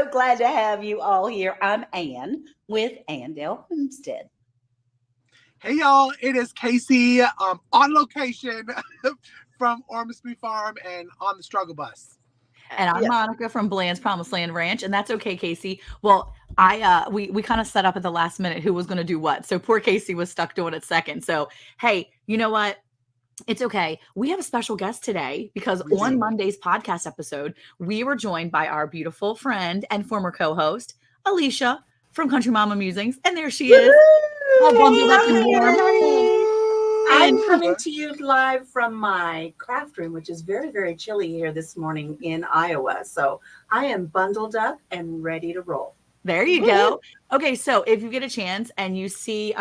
so glad to have you all here. I'm Ann with Andell Homestead. Hey y'all, it is Casey on location from Ormsby Farm and on the struggle bus. And I'm Yes. Monica from Bland's Promised Land Ranch, and that's okay, Casey. Well, we kind of set up at the last minute who was going to do what. So poor Casey was stuck doing it second. So hey, you know what? It's okay. We have a special guest today because We on do. Monday's podcast episode, we were joined by our beautiful friend and former co-host, Alicia from Country Mama Musings. And there she is, all bundled up and warm. I'm And coming to you live from my craft room, which is very, very chilly here this morning in Iowa. So I am bundled up and ready to roll. there you go. Okay, so if you get a chance and you see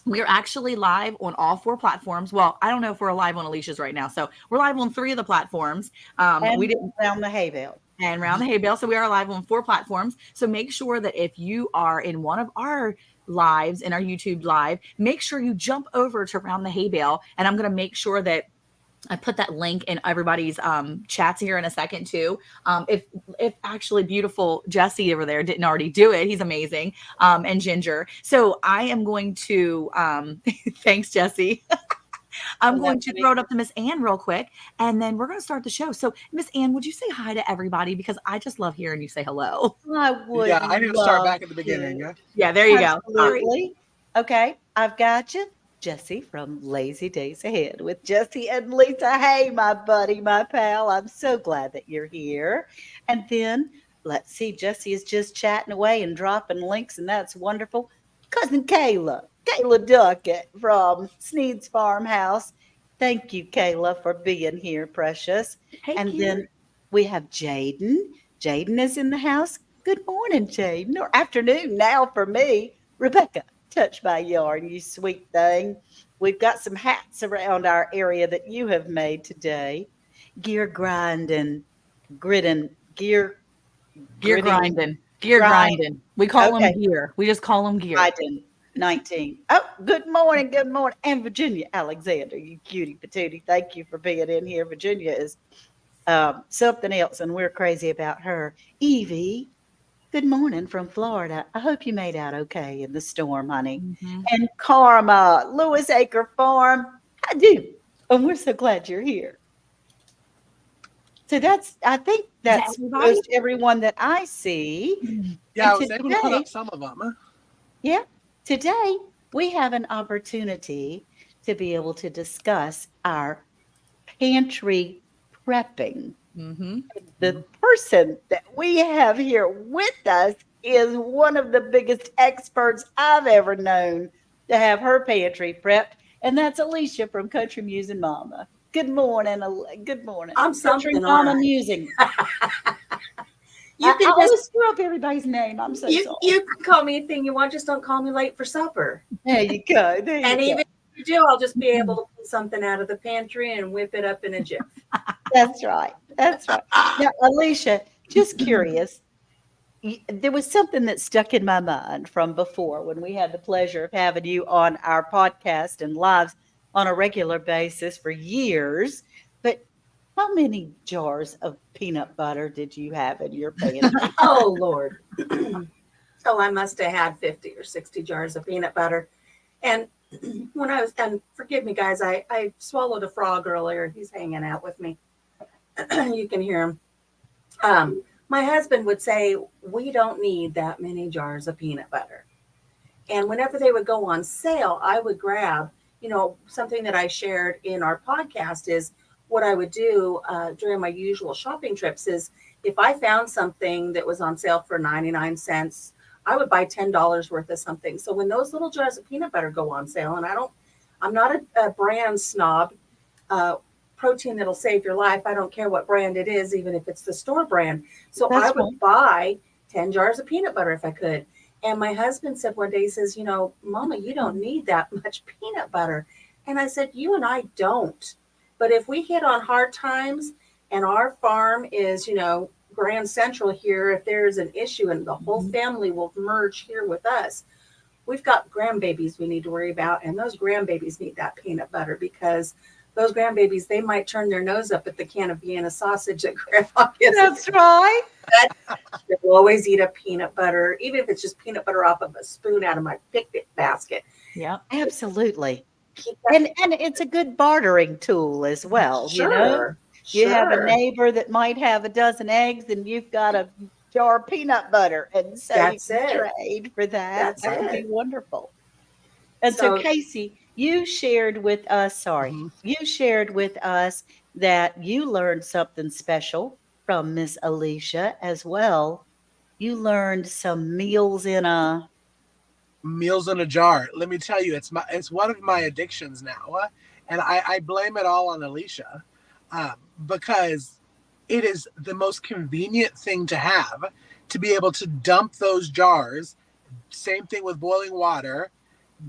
we are actually live on all 4 platforms. Well, I don't know if we're live on Alicia's right now. So we're live on 3 of the platforms. And We didn't around the hay bale. and round the hay bale. So we are live on 4 platforms. So make sure that if you are in one of our lives in our YouTube live, make sure you jump over to Round the Hay Bale. And I'm going to make sure that I put that link in everybody's chats here in a second too. If actually beautiful Jesse over there didn't already do it, he's amazing. And Ginger. So I am going to thanks, Jesse. I'm going to throw it up to Miss Ann real quick, and then we're going to start the show. So, Miss Ann, would you say hi to everybody? Because I just love hearing you say hello. I would. Yeah, I need to start love back at the beginning. to. Yeah, there you go. Absolutely. Okay, I've got you. Jesse from Lazy Days Ahead with Jesse and Lisa. Hey, my buddy, my pal. I'm so glad that you're here. And then let's see, Jesse is just chatting away and dropping links, and that's wonderful. Cousin Kayla Duckett from Sneed's Farmhouse. Thank you, Kayla, for being here, precious. Hey, And cute. then we have Jaden. Jaden is in the house. Good morning, Jaden, or afternoon now for me. Rebecca, touched by yarn, you sweet thing. We've got some hats around our area that you have made today. Gear grinding, gritting, gear Gear gritting, grinding. Gear grind. grinding. We call them Okay, gear. We just call them gear. grinding. 19. Oh, good morning, good morning. And Virginia Alexander, you cutie patootie. Thank you for being in here. Virginia is something else, and we're crazy about her. Evie, good morning from Florida. I hope you made out okay in the storm, honey. Mhm. And Karma, Lewis Acre Farm, I do. And we're so glad you're here. So I think Is that that's everybody? most everyone that I see. Yeah, I And was able to put today, up some of them. yeah, today we have an opportunity to be able to discuss our pantry prepping. Mhm. The person that we have here with us is one of the biggest experts I've ever known to have her pantry prepped, and that's Alicia from Country Musing Mama. Good morning. Good morning. I'm Country something, all Mama right. Musing. You I can just always screw up everybody's name. I'm so sorry. you can call me anything you want, just don't call me late for supper. There you go. There And you even go. if you do, I'll just be able to pull something out of the pantry and whip it up in a jiff. That's right. That's right. Now, Alicia, just curious, there was something that stuck in my mind from before when we had the pleasure of having you on our podcast and lives on a regular basis for years. But how many jars of peanut butter did you have in your pantry? Oh Lord. Oh, I must have had 50 or 60 jars of peanut butter. And when I was, and forgive me guys, I swallowed a frog earlier. He's hanging out with me. You can hear him. My husband would say, we don't need that many jars of peanut butter. And whenever they would go on sale, I would grab, something that I shared in our podcast is what I would do during my usual shopping trips is if I found something that was on sale for 99 cents, I would buy $10 worth of something. So when those little jars of peanut butter go on sale, and I'm not a brand snob, protein that'll save your life. I don't care what brand it is, even if it's the store brand. So I That's right. would buy 10 jars of peanut butter if I could. And my husband said one day, he says, Mama, you don't need that much peanut butter. And I said, you and I don't. But if we hit on hard times and our farm is, Grand Central here, if there's an issue and the whole family will merge here with us, we've got grandbabies we need to worry about. And those grandbabies need that peanut butter because those grandbabies, they might turn their nose up at the can of Vienna sausage that grandma gives them. That's right. They'll always eat a peanut butter, even if it's just peanut butter off of a spoon out of my picnic basket. Yeah. Absolutely. Keep that. And it's a good bartering tool as well, you know? Sure. You have a Sure. neighbor that might have a dozen eggs and you've got a jar of peanut butter, and so you That's can it. trade for that. That's That would be it. wonderful. And so, So, Casey, you shared with us, sorry, Mhm. you shared with us that you learned something special from Miss Alicia as well. You learned some meals in a, Meals in a jar. Let me tell you, it's one of my addictions now, and I blame it all on Alicia, because it is the most convenient thing to have, to be able to dump those jars. Same thing with boiling water.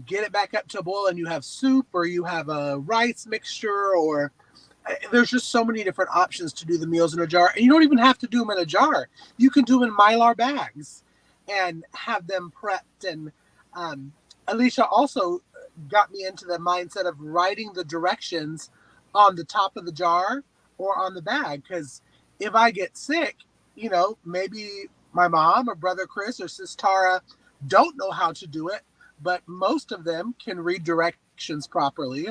Get it back up to a boil, and you have soup, or you have a rice mixture, or there's just so many different options to do the meals in a jar. And you don't even have to do them in a jar. You can do them in Mylar bags and have them prepped. And um, Alicia also got me into the mindset of writing the directions on the top of the jar or on the bag. Because if I get sick, maybe my mom or brother Chris or sis Tara don't know how to do it, but most of them can read directions properly.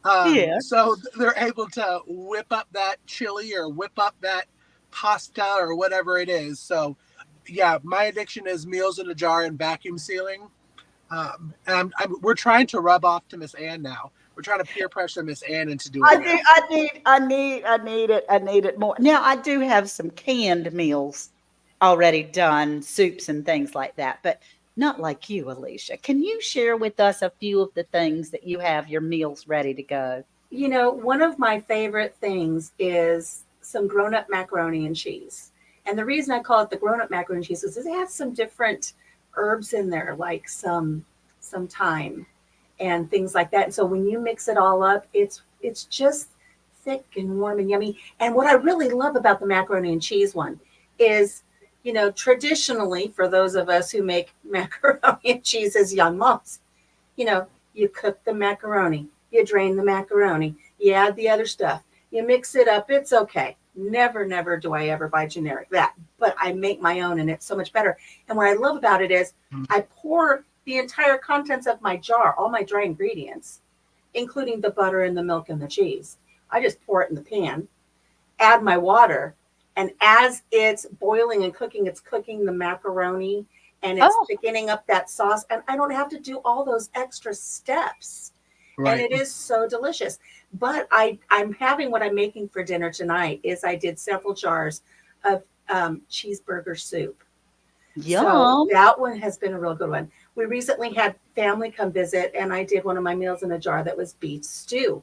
yeah. So they're able to whip up that chili or whip up that pasta or whatever it is. So, yeah, my addiction is meals in a jar and vacuum sealing. And we're trying to rub off to Miss Ann now. We're trying to peer pressure Miss Ann into doing I it. do. I need it. I need it more. Now I do have some canned meals already done, soups and things like that, but not like you, Alicia. Can you share with us a few of the things that you have your meals ready to go? one of my favorite things is some grown up macaroni and cheese. And the reason I call it the grown up macaroni and cheese is it has some different herbs in there, like some thyme and things like that. And so when you mix it all up, it's just thick and warm and yummy. And what I really love about the macaroni and cheese one is, traditionally for those of us who make macaroni and cheese as young moms, you cook the macaroni, you drain the macaroni, you add the other stuff, you mix it up. It's okay. Never, never do I ever buy generic that, but I make my own and it's so much better. And what I love about it is I pour the entire contents of my jar, all my dry ingredients, including the butter and the milk and the cheese. I just pour it in the pan, add my water, and as it's boiling and cooking, it's cooking the macaroni and it's Oh, thickening up that sauce. And I don't have to do all those extra steps. And Right. it is so delicious. But I'm having what I'm making for dinner tonight is I did several jars of cheeseburger soup. So yum. that one has been a real good one. We recently had family come visit, and I did one of my meals in a jar that was beef stew.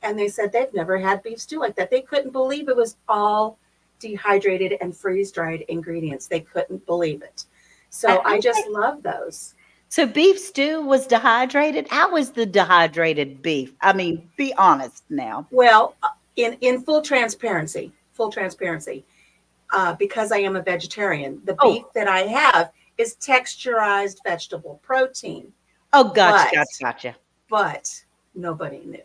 And they said they've never had beef stew like that. They couldn't believe it was all dehydrated and freeze dried ingredients. They couldn't believe it. So I just Okay. love those. So beef stew was dehydrated. How was the dehydrated beef? I mean, be honest now. Well, in full transparency, because I am a vegetarian, the beef Oh, that I have is texturized vegetable protein. oh, gotcha, But gotcha, gotcha. but nobody knew.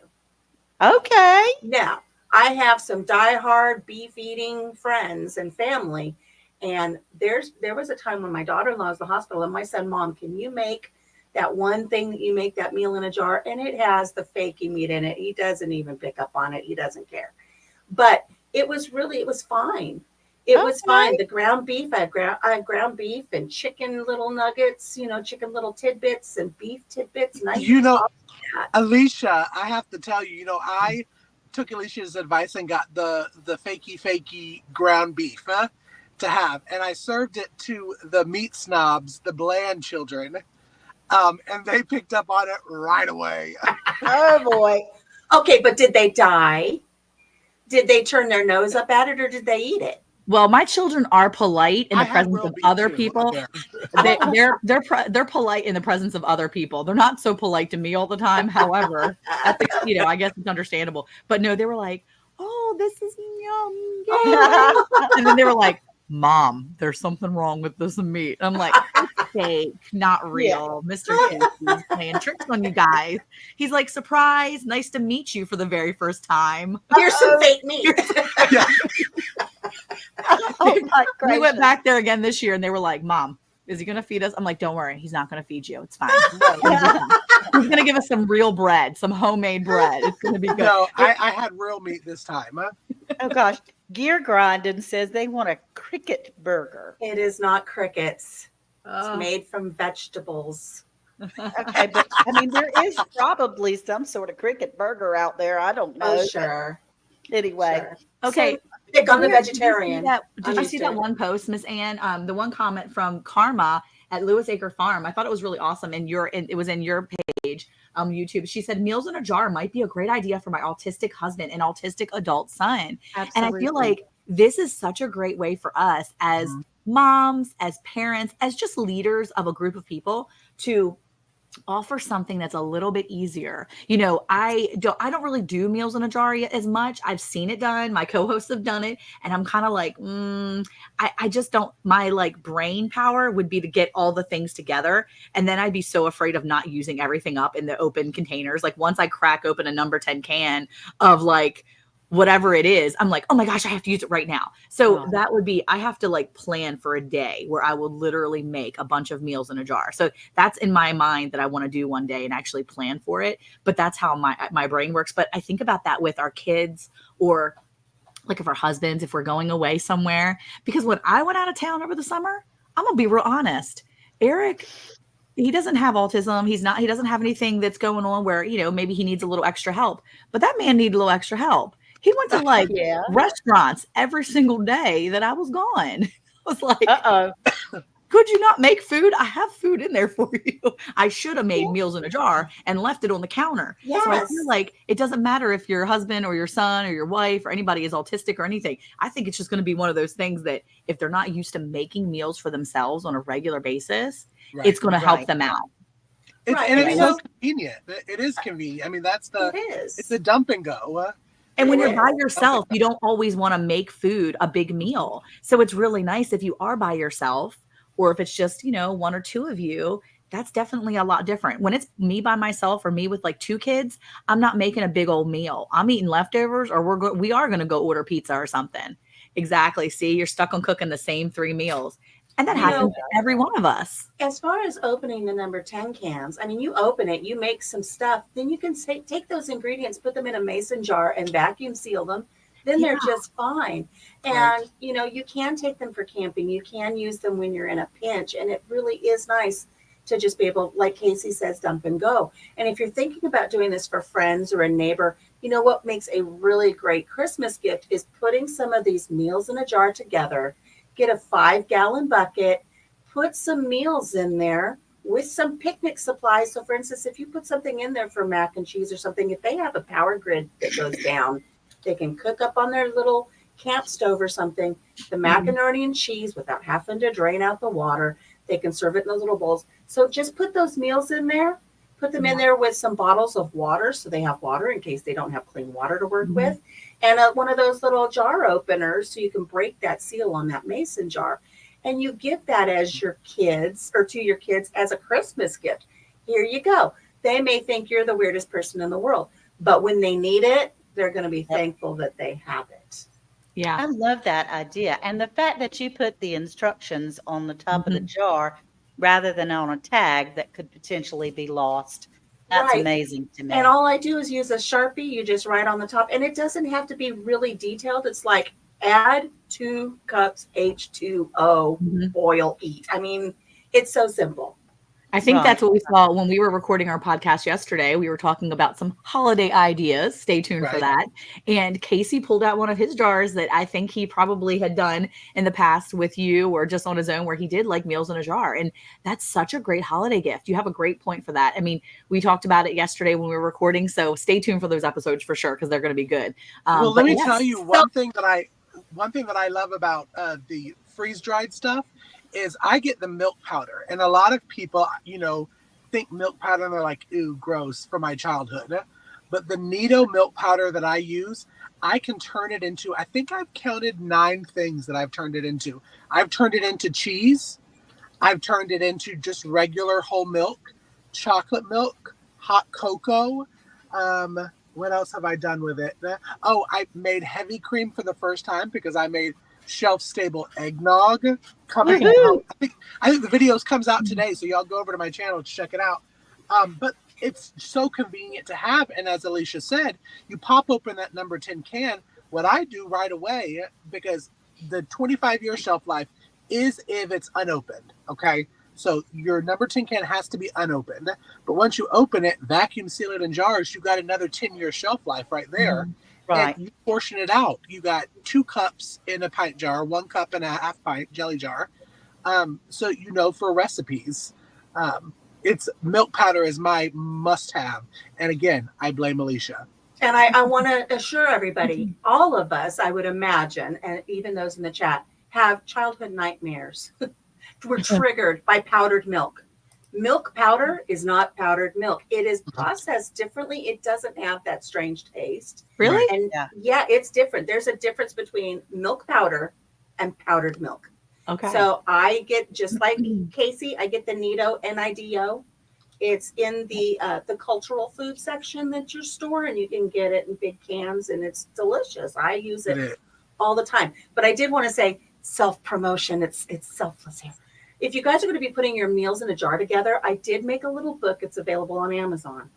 Okay. Now, I have some diehard beef eating friends and family. And there was a time when my daughter-in-law was in the hospital and my son, Mom, can you make that one thing that you make that meal in a jar? And it has the fakey meat in it. He doesn't even pick up on it. He doesn't care. But it was fine. It was fine. Okay. The ground beef, I had ground beef and chicken little nuggets, chicken little tidbits and beef tidbits. And I You used know, all that. Alicia, I have to tell you, I took Alicia's advice and got the fakey ground beef to have, and I served it to the meat snobs, the bland children, and they picked up on it right away. Oh boy. Okay, but did they die? Did they turn their nose up at it or did they eat it? Well, my children are polite in I the had presence Will of beef other too. people. There. They're polite in the presence of other people. They're not so polite to me all the time. However, I think I guess it's understandable. But no, they were like, "Oh, this is yum, yay!" And then they were like, Mom, there's something wrong with this meat. I'm like, it's fake, not Yeah. real. Mr. Casey's playing tricks on you guys. He's like, surprise, nice to meet you for the very first time. Here's some fake meat. Yeah. Oh my We went gracious. back there again this year and they were like, Mom, is he going to feed us? I'm like, don't worry. He's not going to feed you. It's fine. He's going to give us some real bread, some homemade bread. It's going to be good. No, I had real meat this time. Huh? Oh gosh. Gear Grinding says they want a cricket burger. It is not crickets. It's Oh. made from vegetables. Okay, but I mean, there is probably some sort of cricket burger out there. I don't know. Oh, sure. Anyway, Sure. Okay. So, pick on the Here, vegetarian. Did you see that one post, Miss Ann? The one comment from Karma at Lewis Acre Farm. I thought it was really awesome. And it was in your page, YouTube. She said, meals in a jar might be a great idea for my autistic husband and autistic adult son. Absolutely. And I feel like this is such a great way for us as moms, as parents, as just leaders of a group of people to offer something that's a little bit easier. You know, I don't really do meals in a jar yet as much. I've seen it done. My co-hosts have done it. And I'm kind of like, I just don't, my like brain power would be to get all the things together. And then I'd be so afraid of not using everything up in the open containers. Like once I crack open a number 10 can of like, whatever it is, I'm like, oh my gosh, I have to use it right now. So that would be, I have to like plan for a day where I will literally make a bunch of meals in a jar. So that's in my mind that I want to do one day and actually plan for it. But that's how my brain works. But I think about that with our kids or like if our husbands, if we're going away somewhere, because when I went out of town over the summer, I'm gonna be real honest. Eric, he doesn't have autism. He doesn't have anything that's going on where, you know, maybe he needs a little extra help, but that man needed a little extra help. He went to like yeah. restaurants every single day that I was gone. I was like, Uh-oh. could you not make food? I have food in there for you. I should have made meals in a jar and left it on the counter. Yes. So I feel like it doesn't matter if your husband or your son or your wife or anybody is autistic or anything. I think it's just going to be one of those things that if they're not used to making meals for themselves on a regular basis, it's going to help them out. And it's so convenient. It is convenient. I mean, it's a dump and go. And when you're by yourself, you don't always want to make food a big meal. So it's really nice if you are by yourself or if it's just, you know, one or two of you, that's definitely a lot different. When it's me by myself or me with like two kids, I'm not making a big old meal. I'm eating leftovers or we are going to go order pizza or something. Exactly. See, you're stuck on cooking the same 3 meals. And that happens to every one of us. As far as opening the number 10 cans, I mean, you open it, you make some stuff, then you can take those ingredients, put them in a mason jar and vacuum seal them. Then they're just fine. And, you know, you can take them for camping. You can use them when you're in a pinch. And it really is nice to just be able, like Casey says, dump and go. And if you're thinking about doing this for friends or a neighbor, you know what makes a really great Christmas gift is putting some of these meals in a jar together. Get a 5-gallon bucket, put some meals in there with some picnic supplies. So for instance, if you put something in there for mac and cheese or something, if they have a power grid that goes down, they can cook up on their little camp stove or something, the macaroni and cheese without having to drain out the water. They can serve it in those little bowls. So just put those meals in there, put them in there with some bottles of water. So they have water in case they don't have clean water to work with. And one of those little jar openers so you can break that seal on that mason jar. And you give that as your kids or to your kids as a Christmas gift. Here you go. They may think you're the weirdest person in the world, but when they need it, they're going to be thankful that they have it. Yeah. I love that idea. And the fact that you put the instructions on the top of the jar rather than on a tag that could potentially be lost. That's amazing to me. And all I do is use a Sharpie. You just write on the top. And it doesn't have to be really detailed. It's like add 2 cups H2O, boil, eat. I mean, it's so simple. I think that's what we saw when we were recording our podcast yesterday. We were talking about some holiday ideas. Stay tuned for that. And Casey pulled out one of his jars that I think he probably had done in the past with you or just on his own where he did like meals in a jar. And that's such a great holiday gift. You have a great point for that. I mean, we talked about it yesterday when we were recording. So stay tuned for those episodes for sure because they're going to be good. Well, let me tell you one thing that I love about the freeze-dried stuff is I get the milk powder. And a lot of people, you know, think milk powder and they're like, ooh, gross, from my childhood. but the Nido milk powder that I use, I can turn it into, I think I've counted 9 things that I've turned it into. I've turned it into cheese. I've turned it into just regular whole milk, chocolate milk, hot cocoa. What else have I done with it? Oh, I made heavy cream for the first time because I made shelf stable eggnog coming Woohoo! out. I think the videos comes out today, so y'all go over to my channel to check it out. But it's so convenient to have, and as Alicia said, you pop open that number 10 can. What I do right away, because the 25-year shelf life is if it's unopened. Okay, so your number 10 can has to be unopened, but once you open it, vacuum seal it in jars, you got another 10-year shelf life right there. Right. And you portion it out. You got 2 cups in a pint jar, 1 cup and a half pint jelly jar. So for recipes, it's milk powder is my must-have. And again, I blame Alicia. And I want to assure everybody, all of us, I would imagine, and even those in the chat, have childhood nightmares. We're triggered by powdered milk. Milk powder is not powdered milk. It is processed differently. It doesn't have that strange taste. Really? And yeah, it's different. There's a difference between milk powder and powdered milk. Okay. So I get, just like Casey, I get the Nido, Nido. It's in the cultural food section at your store, and you can get it in big cans, and it's delicious. I use it all the time. But I did want to say, self-promotion. It's selfless here. If you guys are going to be putting your meals in a jar together, I did make a little book. It's available on Amazon.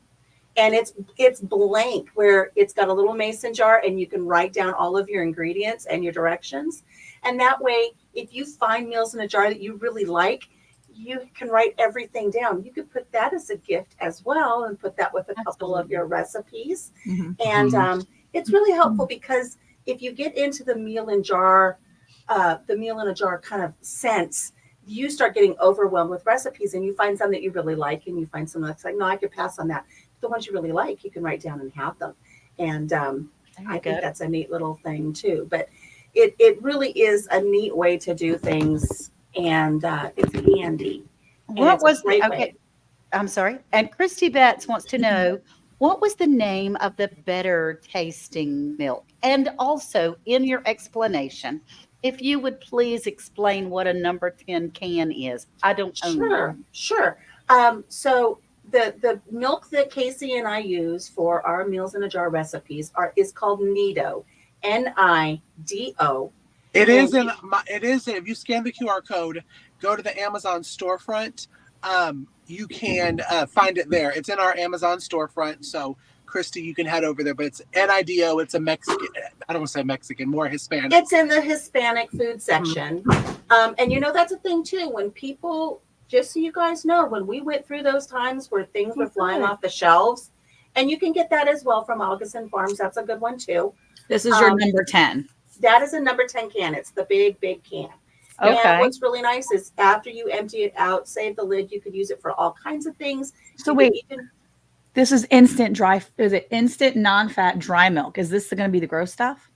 And it's blank, where it's got a little mason jar, and you can write down all of your ingredients and your directions. And that way, if you find meals in a jar that you really like, you can write everything down. You could put that as a gift as well, and put that with a couple of your recipes. And it's really helpful, because if you get into the meal in a jar kind of sense, you start getting overwhelmed with recipes, and you find some that you really like, and you find some that's like, no, I could pass on that. The ones you really like, you can write down and have them. And I think that's a neat little thing too. But it really is a neat way to do things, and it's handy. What was the, okay, I'm sorry. And Christy Betts wants to know, what was the name of the better tasting milk? And also, in your explanation, if you would please explain what a number 10 can is. I don't own one. Sure. So the milk that Casey and I use for our meals in a jar recipes is called Nido, Nido. It is if you scan the QR code, go to the Amazon storefront, you can find it there. It's in our Amazon storefront. So Christy, you can head over there, but it's Nido. It's a Mexican, I don't want to say Mexican, more Hispanic. It's in the Hispanic food section. And that's a thing too. When people, just so you guys know, when we went through those times where things were flying off the shelves, and you can get that as well from Augustin Farms. That's a good one too. This is your number 10. That is a number 10 can. It's the big can. Okay. And what's really nice is after you empty it out, save the lid, you could use it for all kinds of things. So wait, this is instant dry. Is it instant non-fat dry milk? Is this going to be the gross stuff?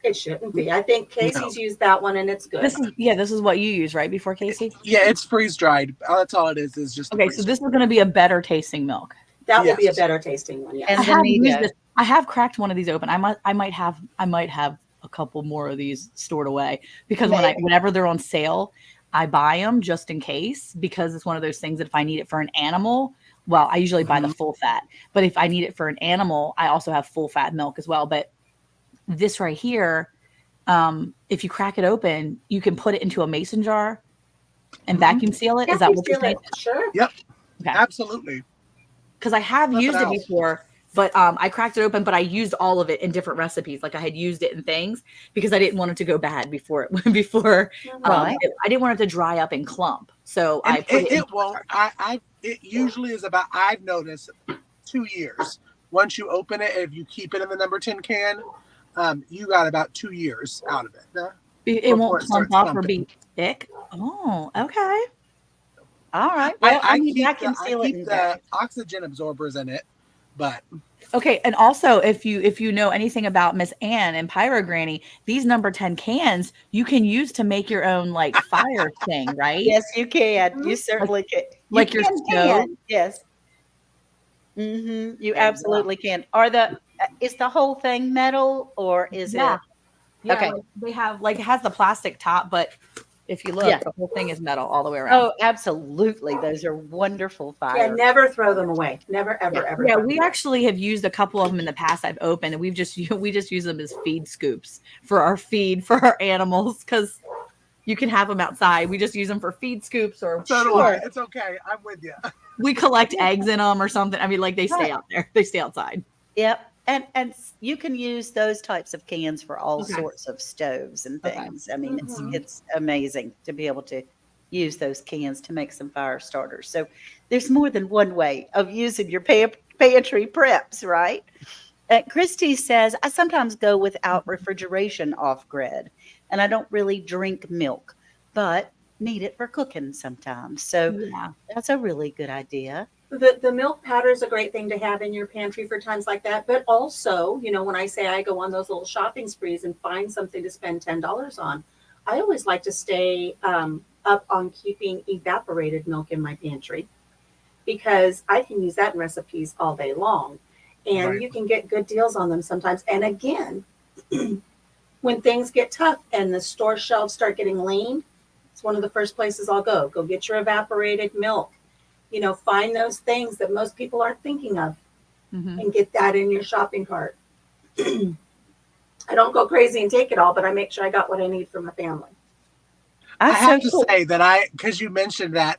It shouldn't be. I think Casey's used that one, and it's good. This is what you use, right? Before Casey? Yeah, it's freeze dried. That's all it is just okay. So this is going to be a better tasting milk. That will be a better tasting one. Yeah. And I have cracked one of these open. I might have a couple more of these stored away, because whenever they're on sale, I buy them just in case, because it's one of those things that if I need it for an animal, well, I usually buy the full fat, but if I need it for an animal, I also have full fat milk as well. But this right here, if you crack it open, you can put it into a mason jar and vacuum seal it. Is that what you're saying? Sure. Yep. Okay. Absolutely. Because I have used it before. But I cracked it open, but I used all of it in different recipes. Like I had used it in things because I didn't want it to go bad before I didn't want it to dry up and clump. So I put it. It won't. It usually is about, I've noticed, 2 years. Once you open it, if you keep it in the number 10 can, you got about 2 years out of it. It won't clump up or be thick. Oh, okay. All right. Well, I keep the oxygen absorbers in it. But okay, and also if you know anything about Miss Ann and Pyro Granny, these number 10 cans you can use to make your own like fire thing, right? Yes, you can. You certainly can. Like your stove. Yes. You There you go. absolutely can. Is the whole thing metal or is Yeah. it? Yeah. Okay. Like they have, like, it has the plastic top, but if you look, Yeah. the whole thing is metal all the way around. Oh, absolutely. Those are wonderful Yeah, fire. never throw them away. Never, Yeah. ever, ever Yeah, throw them we away. actually have used a couple of them in the past. I've opened, and we just use them as feed scoops for our feed for our animals, because you can have them outside. We just use them for feed scoops, or So do I. Sure. It's okay. I'm with you. we collect Yeah. eggs in them or something. I mean, like, they stay Right. out there. They stay outside. Yep. You can use those types of cans for all Okay. sorts of stoves and Okay. things. I mean, Mhm. it's amazing to be able to use those cans to make some fire starters. So there's more than one way of using your pantry preps, right? Christy says, I sometimes go without refrigeration off grid, and I don't really drink milk, but need it for cooking sometimes. So Yeah. that's a really good idea. The milk powder is a great thing to have in your pantry for times like that. But also, when I say I go on those little shopping sprees and find something to spend $10 on, I always like to stay up on keeping evaporated milk in my pantry because I can use that in recipes all day long. And Right. you can get good deals on them sometimes. And again, when things get tough and the store shelves start getting lean, it's one of the first places I'll go. Go get your evaporated milk. Find those things that most people aren't thinking of Hmm. and get that in your shopping cart. I don't go crazy and take it all, but I make sure I got what I need for my family. I That's have so to cool. say that because you mentioned that,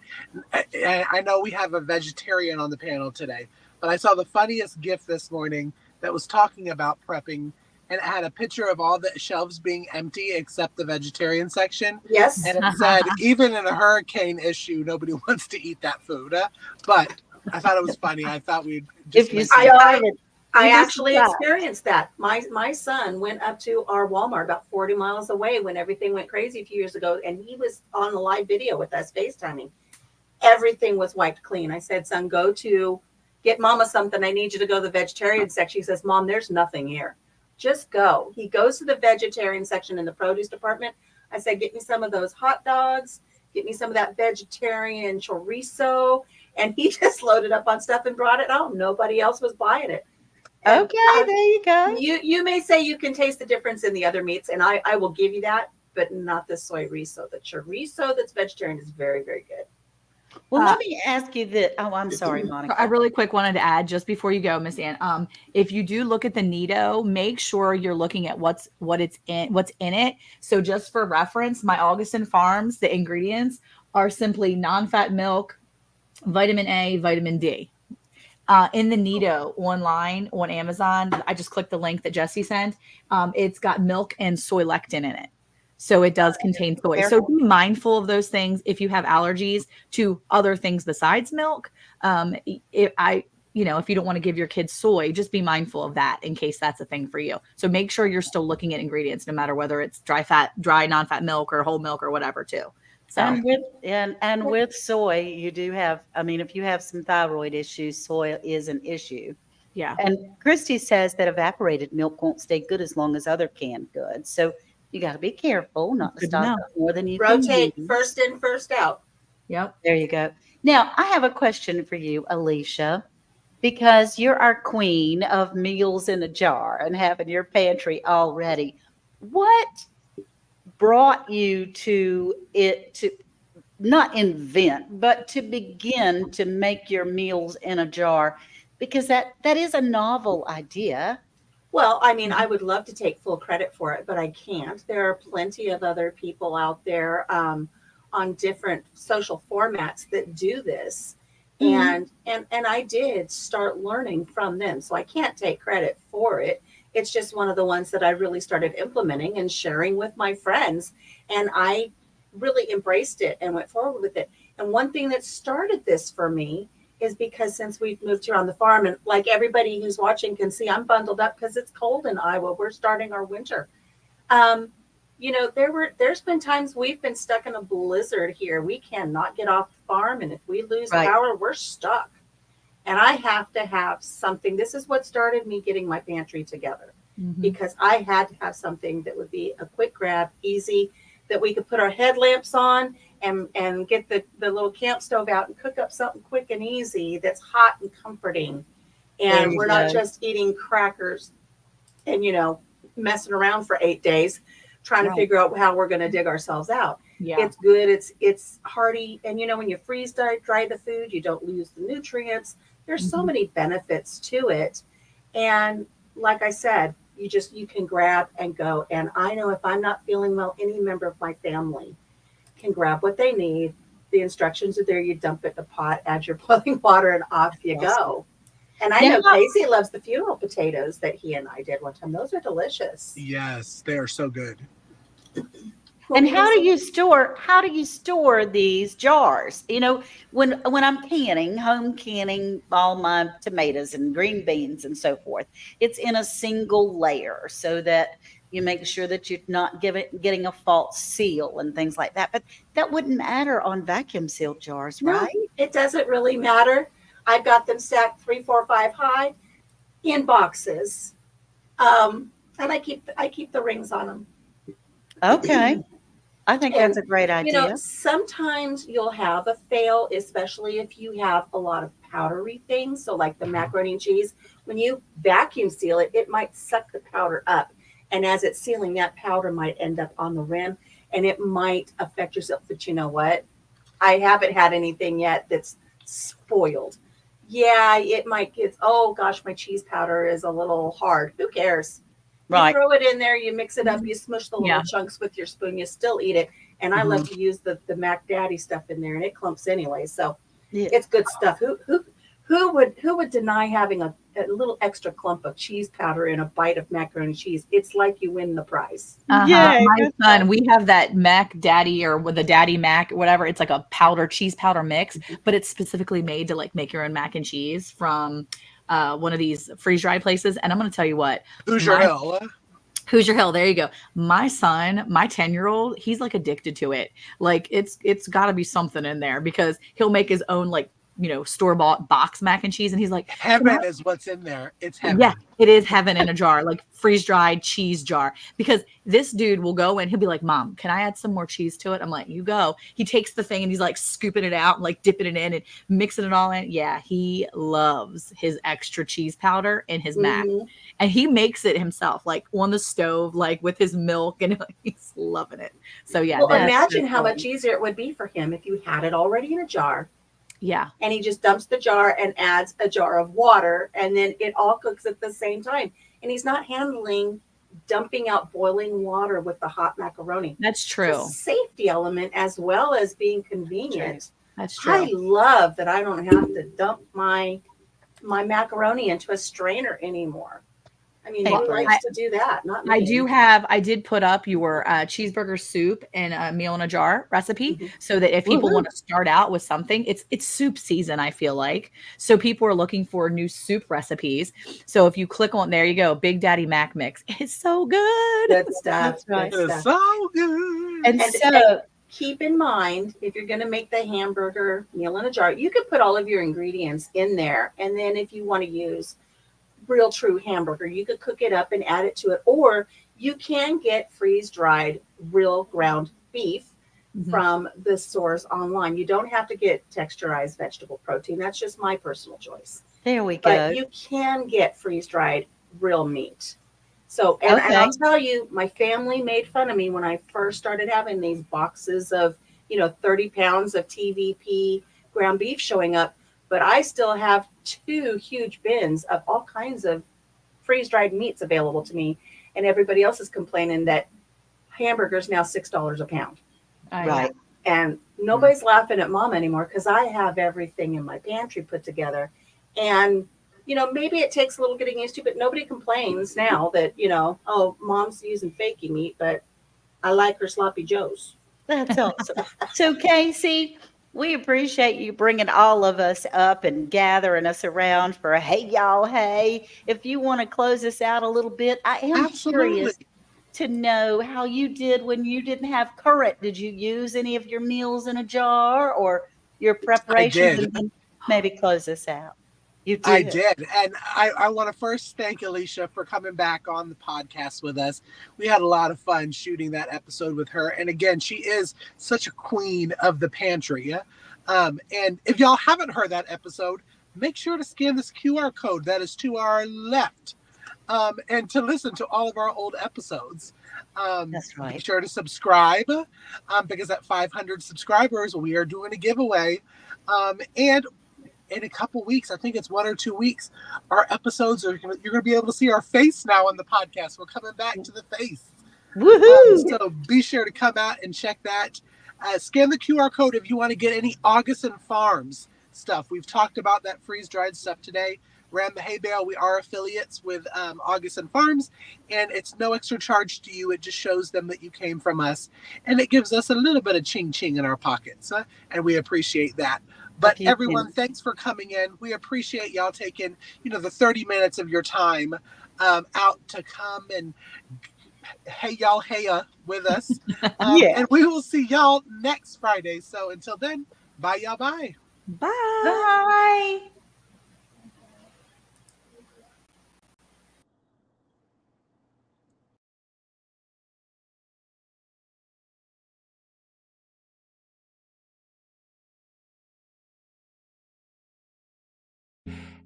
I know we have a vegetarian on the panel today, but I saw the funniest GIF this morning that was talking about prepping, and it had a picture of all the shelves being empty except the vegetarian section. Yes. And it said, even in a hurricane issue, nobody wants to eat that food. But I thought it was funny. I thought we'd just If you mention I, that. survive I, it, I you'd be actually surprised. experienced that. My son went up to our Walmart about 40 miles away when everything went crazy a few years ago, and he was on the live video with us FaceTiming. Everything was wiped clean. I said, son, go to get mama something. I need you to go to the vegetarian section. He says, Mom, there's nothing here. Just go. He goes to the vegetarian section in the produce department. I said, get me some of those hot dogs, get me some of that vegetarian chorizo. And he just loaded up on stuff and brought it home. Nobody else was buying it. And Okay, there you go. you may say you can taste the difference in the other meats, and I will give you that, but not the soy riso. The chorizo that's vegetarian is very, very good. Well, Uh, let me ask you that. Oh, I'm sorry, I Monica. really quick wanted to add just before you go, Miss Ann. If you do look at the Nido, make sure you're looking at what's in it. So just for reference, my Augustin Farms, the ingredients are simply non-fat milk, vitamin A, vitamin D. In the Nido online on Amazon, I just clicked the link that Jesse sent. It's got milk and soy lectin in it. So it does contain soy. So Careful. be mindful of those things if you have allergies to other things besides milk. If if you don't want to give your kids soy, just be mindful of that in case that's a thing for you. So make sure you're still looking at ingredients, no matter whether it's dry non-fat milk or whole milk or whatever too. So And with soy, you do have, I mean, if you have some thyroid issues, soy is an issue. yeah. And Christy says that evaporated milk won't stay good as long as other canned goods. So you got to be careful not to Good to stock know. up more than you can Rotate use. first in, first out. Yep. There you go. Now, I have a question for you, Alicia, because you're our queen of meals in a jar and having your pantry all ready. What brought you to it to not invent, but to begin to make your meals in a jar? Because that is a novel idea. Well, I mean, I would love to take full credit for it, but I can't. There are plenty of other people out there on different social formats that do this, Mhm. and I did start learning from them. So I can't take credit for it. It's just one of the ones that I really started implementing and sharing with my friends, and I really embraced it and went forward with it. And one thing that started this for me is because since we've moved here on the farm, and like everybody who's watching can see, I'm bundled up because it's cold in Iowa. We're starting our winter. Um, there's been times we've been stuck in a blizzard here. We cannot get off the farm, and if we lose Right. power, we're stuck. And I have to have something. This is what started me getting my pantry together Mhm. because I had to have something that would be a quick grab, easy, that we could put our headlamps on and get the little camp stove out and cook up something quick and easy that's hot and comforting. There And you we're not go. just eating crackers and, messing around for 8 days trying to Right. figure out how we're going to dig ourselves out. Yeah. It's good. It's hearty. And, when you freeze dry the food, you don't lose the nutrients. There's so Mhm. many benefits to it. And like I said, you can grab and go. And I know if I'm not feeling well, any member of my family can grab what they need. The instructions are there. You dump it in a pot, add your boiling water, and off you Awesome. go. And I Now, know Casey loves the funeral potatoes that he and I did one time. Those are delicious. Yes, they are so good. What and were you gonna say? how do you store these jars? When I'm canning, home canning all my tomatoes and green beans and so forth, it's in a single layer so that you make sure that you're not getting a false seal and things like that. But that wouldn't matter on vacuum sealed jars, No, right? it doesn't really matter. I've got them stacked 3, 4, 5 high in boxes, and I keep the rings on Okay. them. I think that's And a great idea. sometimes you'll have a fail, especially if you have a lot of powdery things. So, like the macaroni and cheese, when you vacuum seal it, it might suck the powder up. And as it's sealing, that powder might end up on the rim and it might affect yourself. But you know what? I haven't had anything yet that's spoiled. Yeah, it might get, oh gosh, my cheese powder is a little hard. Who cares? You Right. throw it in there, you mix it up, Mhm. you smush the Yeah. little chunks with your spoon, you still eat it. And I love Mhm. to use the Mac Daddy stuff in there, and it clumps anyway. So Yeah. it's good stuff. Who would deny having a little extra clump of cheese powder in a bite of macaroni and cheese? It's like you win the prize. Uh-huh. Yay, My that's son, awesome. we have that Mac Daddy or with the Daddy Mac, whatever. It's like a cheese powder mix, but it's specifically made to like make your own mac and cheese from one of these freeze dry places. And I'm going to tell you what, Hoosier my Hill. Hoosier Hill, there you go. My son, my 10-year-old, he's like addicted to it. Like it's got to be something in there because he'll make his own like, store-bought box mac and cheese and he's like, "Can I Heaven is what's in there. It's yeah, heaven. it is heaven in a jar, like freeze dried cheese jar. Because this dude will go and he'll be like, Mom, can I add some more cheese to it? I'm like, you go. He takes the thing and he's like scooping it out and like dipping it in and mixing it all in. Yeah, he loves his extra cheese powder in his mac. Hmm. And he makes it himself, like on the stove, like with his milk, and he's loving it. So yeah, Well, there's That's so imagine how much cool. easier it would be for him if you had it already in a jar yeah. and he just dumps the jar and adds a jar of water and then it all cooks at the same time. And he's not handling dumping out boiling water with the hot macaroni. That's It's a true. safety element as well as being True. convenient. That's I true. love that I don't have to dump my macaroni into a strainer anymore. I mean, Hey, Well, who Brent. likes to do that? Not me. I did put up your cheeseburger soup and a meal in a jar recipe Mhm. so that if people want Woohoo. to start out with something, it's soup season, I feel like. So people are looking for new soup recipes. So if you click on, there you go, Big Daddy Mac Mix. It's so good. Good stuff. That's Good right. It is stuff. so good. And And so, keep in mind, if you're going to make the hamburger meal in a jar, you could put all of your ingredients in there. And then if you want to use real true hamburger, you could cook it up and add it to it. Or you can get freeze dried real ground beef Mhm. from the stores online. You don't have to get texturized vegetable protein. That's just my personal choice. there we But go. you can get freeze dried real meat. So, and I'll Okay. tell you, my family made fun of me when I first started having these boxes of, 30 pounds of TVP ground beef showing up. But I still have two huge bins of all kinds of freeze dried meats available to me. And everybody else is complaining that hamburgers now $6 a pound. Yeah. Right. And nobody's laughing at mom anymore because I have everything in my pantry put together. And, maybe it takes a little getting used to, but nobody complains now that, oh, mom's using fakey meat, but I like her sloppy joes. That's awesome. So, Casey, we appreciate you bringing all of us up and gathering us around for a hey, y'all, hey. If you want to close us out a little bit, I am Absolutely. curious to know how you did when you didn't have current. Did you use any of your meals in a jar or your I preparations did. and then maybe close us out? You I did. did. And I want to first thank Alicia for coming back on the podcast with us. We had a lot of fun shooting that episode with her. And again, she is such a queen of the pantry. And if y'all haven't heard that episode, make sure to scan this QR code that is to our left, and to listen to all of our old episodes. That's right. Be sure to subscribe, because at 500 subscribers, we are doing a giveaway. And in a couple weeks, I think it's 1 or 2 weeks, our episodes you're going to be able to see our face now on the podcast. We're coming back to the face. Woohoo! So be sure to come out and check that. Scan the QR code if you want to get any Augustin Farms stuff. We've talked about that freeze-dried stuff today. Around the hay bale, we are affiliates with Augustin Farms, and it's no extra charge to you. It just shows them that you came from us, and it gives us a little bit of ching-ching in our pockets, and we appreciate that. But everyone, thanks for coming in. We appreciate y'all taking, the 30 minutes of your time out to come and hey y'all, heya with us. Yeah. And we will see y'all next Friday. So until then, bye y'all, bye. Bye. Bye.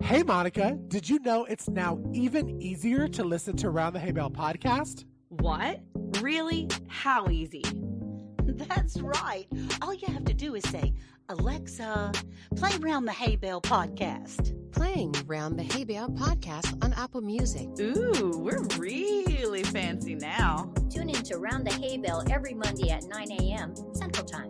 Hey, Monica, did you know it's now even easier to listen to Around the Hay Bale podcast? What? Really? How easy? That's right. All you have to do is say, Alexa, play Round the Hay Bale podcast. Playing Round the Hay Bale podcast on Apple Music. Ooh, we're really fancy now. Tune in to Round the Hay Bale every Monday at 9 a.m. Central Time.